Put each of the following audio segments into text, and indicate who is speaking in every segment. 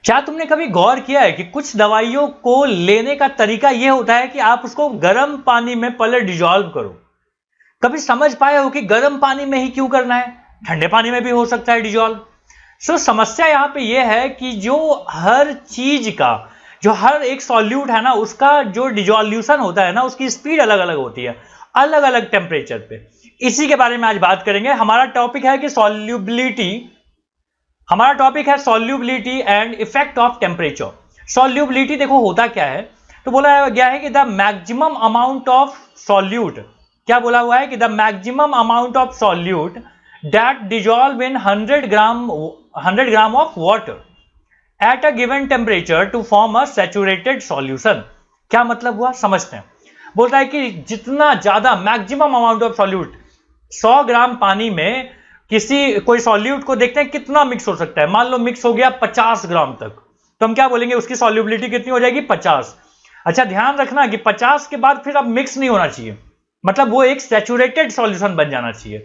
Speaker 1: क्या तुमने कभी गौर किया है कि कुछ दवाइयों को लेने का तरीका यह होता है कि आप उसको गर्म पानी में पहले डिजॉल्व करो। कभी समझ पाए हो कि गर्म पानी में ही क्यों करना है, ठंडे पानी में भी हो सकता है डिजॉल्व। समस्या यहां पे यह है कि जो हर चीज का, जो हर एक सॉल्यूट है ना, उसका जो डिजोल्यूशन होता है ना, उसकी स्पीड अलग अलग होती है, अलग अलग टेम्परेचर पे। इसी के बारे में आज बात करेंगे। हमारा टॉपिक है कि solubility and effect of temperature. Solubility देखो होता क्या है, तो बोला गया है कि the maximum amount of solute, क्या बोला हुआ है कि the maximum amount of solute that dissolve in 100 gram of water at a given temperature to form a saturated solution. क्या मतलब हुआ, समझते हैं। बोलता है कि जितना ज्यादा मैक्सिमम अमाउंट ऑफ सॉल्यूट, 100 ग्राम पानी में कोई सॉल्यूट को देखते हैं कितना मिक्स हो सकता है। मान लो मिक्स हो गया 50 ग्राम तक, तो हम क्या बोलेंगे, उसकी सॉल्युबिलिटी कितनी हो जाएगी, 50। अच्छा ध्यान रखना कि 50 के बाद फिर अब मिक्स नहीं होना चाहिए, मतलब वो एक सैचुरेटेड सॉल्यूशन बन जाना चाहिए।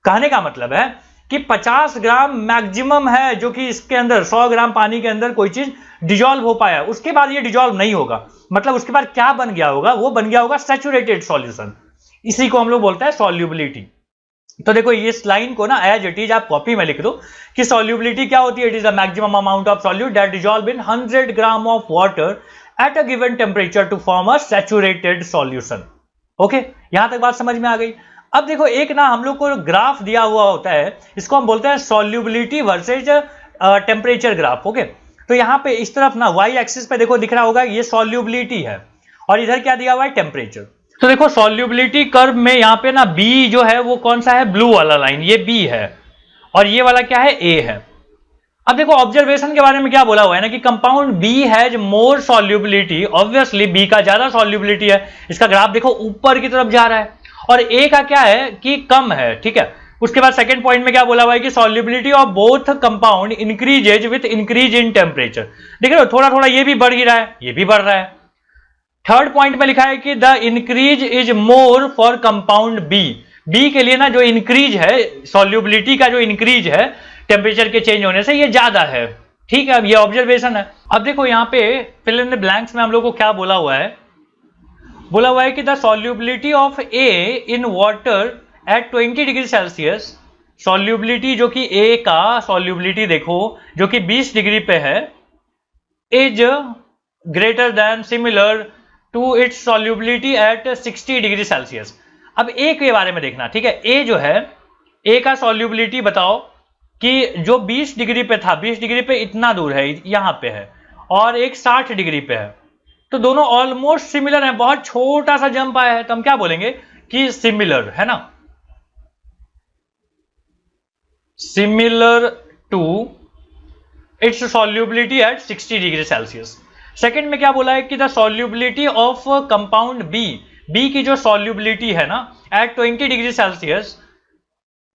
Speaker 1: कहने का मतलब है कि 50 ग्राम मैक्सिमम है जो कि इसके अंदर 100 ग्राम पानी के अंदर कोई चीज डिजॉल्व हो पाया, उसके बाद ये डिजॉल्व नहीं होगा, मतलब उसके बाद क्या बन गया होगा, वो बन गया होगा सैचुरेटेड सॉल्यूशन। इसी को हम लोग बोलते हैं सॉल्युबिलिटी। तो देखो इस लाइन को ना एज इट इज आप कॉपी में लिख दो कि सॉल्युबिलिटी क्या होती है, it is the maximum amount of solute that dissolve in 100 gram of water at a given temperature to form a saturated solution. Okay, यहां तक बात समझ में आ गई। अब देखो एक ना हम लोग को ग्राफ दिया हुआ होता है, इसको हम बोलते हैं solubility versus temperature graph. Okay, तो यहां पे इस तरफ ना वाई एक्सिस पे देखो दिख रहा होगा ये सॉल्युबिलिटी है, और इधर क्या दिया हुआ है, टेम्परेचर। तो देखो सॉल्युबिलिटी कर्व में यहां पे ना बी जो है वो कौन सा है, ब्लू वाला लाइन, ये बी है, और ये वाला क्या है, ए है। अब देखो ऑब्जर्वेशन के बारे में क्या बोला हुआ है ना कि compound B has more solubility, obviously B का ज्यादा सॉल्युबिलिटी है, इसका ग्राफ देखो ऊपर की तरफ जा रहा है, और ए का क्या है कि कम है। ठीक है, उसके बाद सेकंड पॉइंट में क्या बोला हुआ है कि solubility of both compound increases with increase in temperature. देख रहे हो थोड़ा थोड़ा ये भी बढ़ ही रहा है, ये भी बढ़ रहा है। थर्ड पॉइंट में लिखा है कि the increase is more for compound B. B के लिए ना जो इंक्रीज है, सॉल्युबिलिटी का जो इंक्रीज है टेम्परेचर के चेंज होने से, ये ज्यादा है। ठीक है, अब ये ऑब्जर्वेशन है। अब देखो यहाँ पे फिल इन द ब्लैंक्स में हम लोग को क्या बोला हुआ है, बोला हुआ है कि the solubility of A in water at 20 degree Celsius, solubility जो कि ए का सॉल्युबिलिटी देखो जो कि 20 डिग्री पे है, is greater than similar to its solubility at 60 degree Celsius. अब ए के बारे में देखना, ठीक है, ए जो है, ए का सॉल्युबिलिटी बताओ कि जो 20 डिग्री पे था, 20 डिग्री पे इतना दूर है, यहां पे है, और एक 60 डिग्री पे है, तो दोनों ऑलमोस्ट सिमिलर है, बहुत छोटा सा जंप आया है, तो हम क्या बोलेंगे कि सिमिलर है ना, similar to its solubility at 60 degree Celsius. Second में क्या बोला है कि the solubility of compound B, B की जो सॉल्युबिलिटी है ना at 20 degree Celsius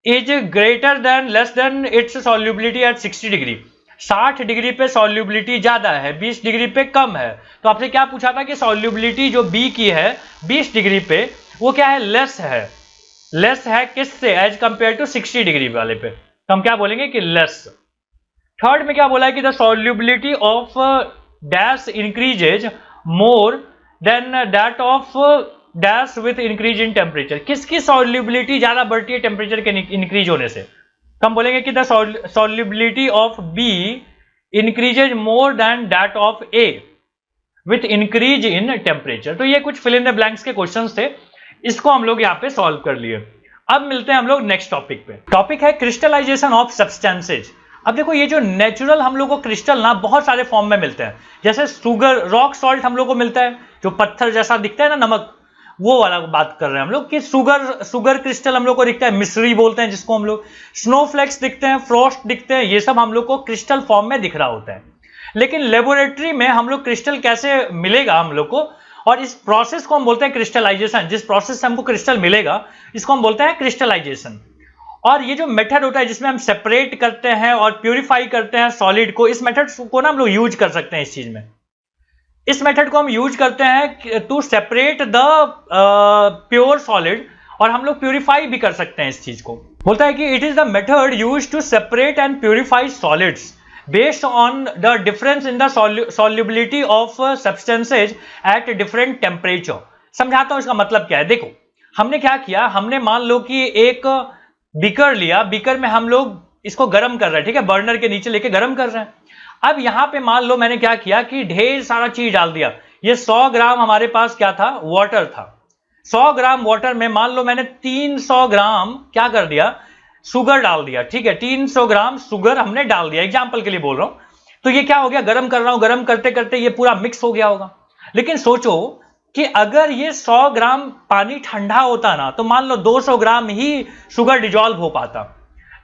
Speaker 1: is greater than less than its solubility at 60 degree. 60 degree पे सॉल्युबिलिटी ज्यादा है, 20 डिग्री पे कम है। तो आपसे क्या पूछा था कि सॉल्युबिलिटी जो बी की है 20 डिग्री पे, वो क्या है, लेस है। लेस है किससे, एज कंपेयर टू 60 डिग्री वाले पे, तो हम क्या बोलेंगे कि लेस। थर्ड में क्या बोला है कि the solubility of dash increases more than that of dash with increase in temperature. किसकी सॉल्युबिलिटी ज्यादा बढ़ती है टेम्परेचर के इंक्रीज होने से, तो हम बोलेंगे कि the solubility of B increases more than that of A with increase in temperature. तो ये कुछ फिल इन द ब्लैंक्स के क्वेश्चंस थे, इसको हम लोग यहाँ पे सॉल्व कर लिए। अब मिलते हैं हम लोग नेक्स्ट टॉपिक पे। टॉपिक है क्रिस्टलाइजेशन ऑफ सब्सटेंसेज। अब देखो ये जो नेचुरल हम लोग को क्रिस्टल ना बहुत सारे फॉर्म में मिलते हैं, जैसे शुगर, रॉक सॉल्ट हम लोग को मिलता है, जो पत्थर जैसा दिखता है ना, नमक, वो वाला बात कर रहे हैं हम लोग कि शुगर क्रिस्टल हम लोग को दिखता है, मिश्री बोलते हैं जिसको हम लोग, स्नोफ्लेक्स दिखते हैं, फ्रॉस्ट दिखते हैं, ये सब हम लोग को क्रिस्टल फॉर्म में दिख रहा होता है। लेकिन लेबोरेटरी में हम लोग क्रिस्टल कैसे मिलेगा हम लोग को, और इस प्रोसेस को हम बोलते हैं क्रिस्टलाइजेशन। जिस प्रोसेस से हमको क्रिस्टल मिलेगा इसको हम बोलते हैं क्रिस्टलाइजेशन। और ये जो मेथड होता है जिसमें हम सेपरेट करते हैं और प्यूरिफाई करते हैं सॉलिड को, इस मेथड को ना हम लोग यूज कर सकते हैं इस चीज में। इस मेथड को हम यूज करते हैं to separate the pure solid, और हम लोग प्यूरिफाई भी कर सकते हैं इस चीज को। बोलता है कि it is the method use to separate and purify solids based on the difference in the solubility of substances at different temperature. समझाता हूं इसका मतलब क्या है। देखो हमने क्या किया, हमने मान लो कि एक बीकर लिया, बीकर में हम लोग इसको गर्म कर रहे हैं, ठीक है, बर्नर के नीचे लेके गर्म कर रहे हैं। अब यहां पे मान लो मैंने क्या किया कि ढेर सारा चीज डाल दिया। ये 100 ग्राम हमारे पास क्या था, वाटर था। 100 ग्राम वाटर में मान लो मैंने 300 ग्राम क्या कर दिया, शुगर डाल दिया, ठीक है, 300 ग्राम शुगर हमने डाल दिया, एग्जाम्पल के लिए बोल रहा हूं। तो ये क्या हो गया, गर्म कर रहा हूं, गर्म करते करते ये पूरा मिक्स हो गया होगा। लेकिन सोचो कि अगर ये 100 ग्राम पानी ठंडा होता ना, तो मान लो 200 ग्राम ही शुगर डिजॉल्व हो पाता।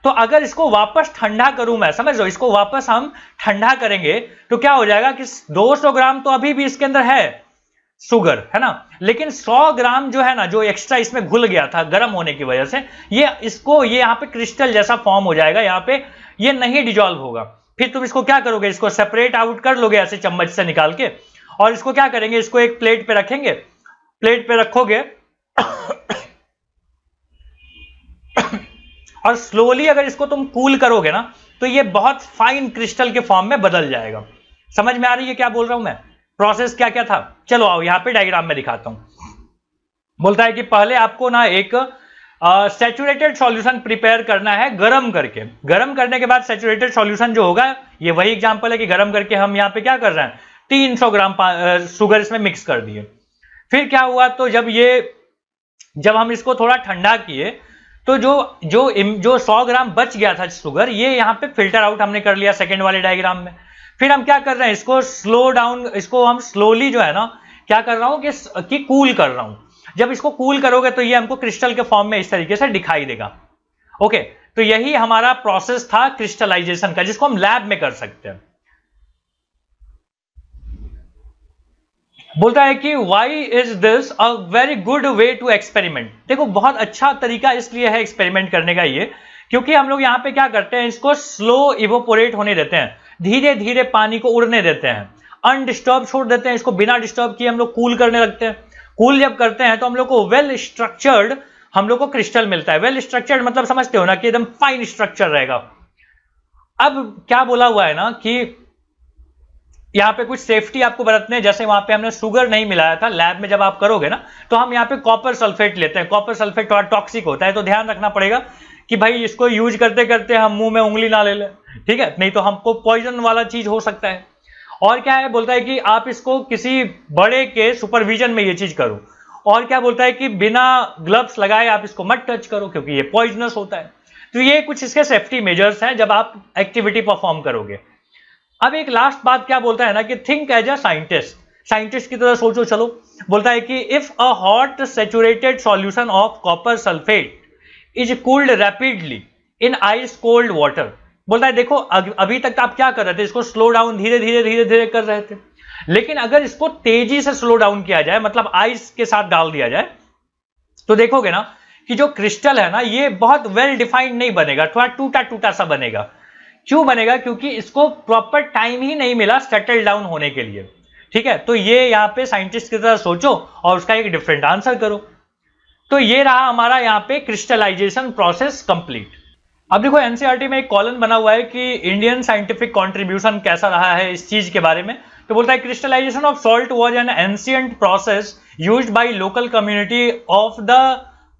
Speaker 1: तो अगर इसको वापस ठंडा करूं मैं, समझ लो, इसको वापस हम ठंडा करेंगे तो क्या हो जाएगा कि 200 ग्राम तो अभी भी इसके अंदर है शुगर, है ना, लेकिन 100 ग्राम जो है ना, जो एक्स्ट्रा इसमें घुल गया था गर्म होने की वजह से, ये यहाँ पे क्रिस्टल जैसा फॉर्म हो जाएगा, यहाँ पे ये नहीं डिजॉल्व होगा। फिर तुम इसको क्या करोगे, इसको सेपरेट आउट कर लोगे ऐसे चम्मच से निकाल के, और इसको क्या करेंगे, इसको एक प्लेट पे रखेंगे, प्लेट पे रखोगे और स्लोली अगर इसको तुम कूल करोगे ना, तो ये बहुत फाइन क्रिस्टल के फॉर्म में बदल जाएगा। समझ में आ रही है क्या बोल रहा हूं मैं, प्रोसेस क्या क्या था। चलो आओ यहां पे डायग्राम में दिखाता हूं। बोलता है कि पहले आपको ना एक सैचुरेटेड सॉल्यूशन प्रिपेयर करना है गरम करके। गरम करने के बाद सैचुरेटेड सॉल्यूशन जो होगा, ये वही एग्जांपल है कि गरम करके हम यहां पे क्या कर रहे हैं, 300 ग्राम शुगर इसमें मिक्स कर दिए। फिर क्या हुआ, तो जब हम इसको थोड़ा ठंडा किए, तो जो 100 ग्राम बच गया था शुगर, ये यहाँ पे फिल्टर आउट हमने कर लिया सेकंड वाले डायग्राम में। फिर हम क्या कर रहे हैं, इसको स्लो डाउन, इसको हम स्लोली जो है ना क्या कर रहा हूं कि कूल कर रहा हूं। जब इसको कूल करोगे तो ये हमको क्रिस्टल के फॉर्म में इस तरीके से दिखाई देगा। ओके, तो यही हमारा प्रोसेस था क्रिस्टलाइजेशन का, जिसको हम लैब में कर सकते हैं। बोलता है कि why is this a very good way to experiment. देखो बहुत अच्छा तरीका इसलिए है एक्सपेरिमेंट करने का ये, क्योंकि हम लोग यहाँ पे क्या करते हैं, इसको स्लो इवोपोरेट होने देते हैं, धीरे धीरे पानी को उड़ने देते हैं, अनडिस्टर्ब छोड़ देते हैं, इसको बिना डिस्टर्ब किए हम लोग कूल करने लगते हैं। कूल जब करते हैं तो हम लोग को वेल स्ट्रक्चर्ड हम लोग को क्रिस्टल मिलता है। वेल स्ट्रक्चर्ड मतलब समझते हो ना कि एकदम फाइन स्ट्रक्चर रहेगा। अब क्या बोला हुआ है ना कि यहाँ पे कुछ सेफ्टी आपको बरतने, जैसे वहां पे हमने शुगर नहीं मिलाया था, लैब में जब आप करोगे ना तो हम यहाँ पे कॉपर सल्फेट लेते हैं। कॉपर सल्फेट थोड़ा टॉक्सिक होता है, तो ध्यान रखना पड़ेगा कि भाई इसको यूज करते करते हम मुंह में उंगली ना ले लें, ठीक है, नहीं तो हमको पॉइजन वाला चीज हो सकता है। और क्या है, बोलता है कि आप इसको किसी बड़े के सुपरविजन में ये चीज करो। और क्या बोलता है कि बिना ग्लव्स लगाए आप इसको मत टच करो, क्योंकि ये पॉइजनस होता है। तो ये कुछ इसके सेफ्टी मेजर्स हैं जब आप एक्टिविटी परफॉर्म करोगे। अब एक लास्ट बात क्या बोलता है ना कि think as a scientist, scientist की तरह सोचो। चलो, बोलता है कि if a hot saturated solution of copper sulphate is cooled rapidly in ice cold water. बोलता है देखो अभी तक आप क्या कर रहे थे, इसको स्लो डाउन धीरे धीरे कर रहे थे, लेकिन अगर इसको तेजी से स्लो डाउन किया जाए, मतलब आइस के साथ डाल दिया जाए, तो देखोगे ना कि जो क्रिस्टल है ना ये बहुत वेल डिफाइंड नहीं बनेगा, थोड़ा टूटा टूटा सा बनेगा। क्यों बनेगा, क्योंकि इसको प्रॉपर टाइम ही नहीं मिला सेटल डाउन होने के लिए, ठीक है। तो ये यहाँ पे साइंटिस्ट की तरह सोचो और उसका एक डिफरेंट आंसर करो। तो ये रहा हमारा यहाँ पे क्रिस्टलाइजेशन प्रोसेस कंप्लीट। अब देखो एनसीईआरटी में एक कॉलम बना हुआ है कि इंडियन साइंटिफिक कंट्रीब्यूशन कैसा रहा है इस चीज के बारे में। तो बोलता है crystallisation of salt was an ancient process used by local community of the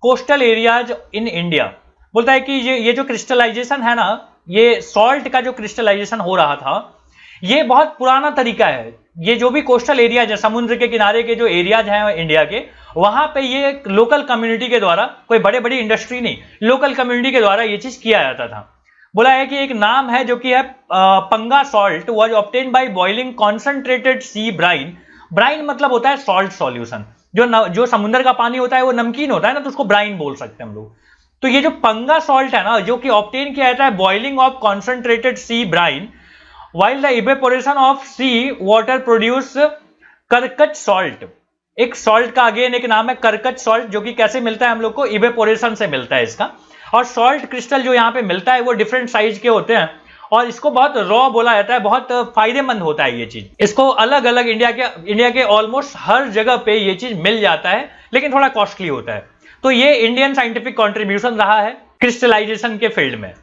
Speaker 1: coastal areas in India. बोलता है कि ये जो क्रिस्टलाइजेशन है ना, ये सॉल्ट का जो क्रिस्टलाइजेशन हो रहा था, ये बहुत पुराना तरीका है। ये जो भी कोस्टल एरिया है, समुद्र के किनारे के जो एरियाज हैं इंडिया के, वहां पे ये लोकल कम्युनिटी के द्वारा, कोई बड़े बड़ी इंडस्ट्री नहीं, लोकल कम्युनिटी के द्वारा ये चीज किया जाता था। बोला है कि एक नाम है जो कि है पंगा salt was obtain by boiling concentrated sea brine. Brine मतलब होता है सॉल्ट सॉल्यूशन। जो समुद्र का पानी होता है वो नमकीन होता है ना, तो उसको ब्राइन बोल सकते हैं हम लोग। तो ये जो पंगा सॉल्ट है ना, जो कि ऑब्टेन किया जाता है boiling of concentrated sea brine while the evaporation of sea water produce करकच सॉल्ट। एक सॉल्ट का अगेन एक नाम है करकच सॉल्ट, जो कि कैसे मिलता है हम लोग को, इवेपोरेशन से मिलता है इसका। और सॉल्ट क्रिस्टल जो यहाँ पे मिलता है वो डिफरेंट साइज के होते हैं, और इसको बहुत रॉ बोला जाता है, बहुत फायदेमंद होता है ये चीज। इसको अलग अलग इंडिया के ऑलमोस्ट हर जगह पे ये चीज मिल जाता है, लेकिन थोड़ा कॉस्टली होता है। तो ये इंडियन साइंटिफिक कॉन्ट्रीब्यूशन रहा है क्रिस्टलाइजेशन के फील्ड में।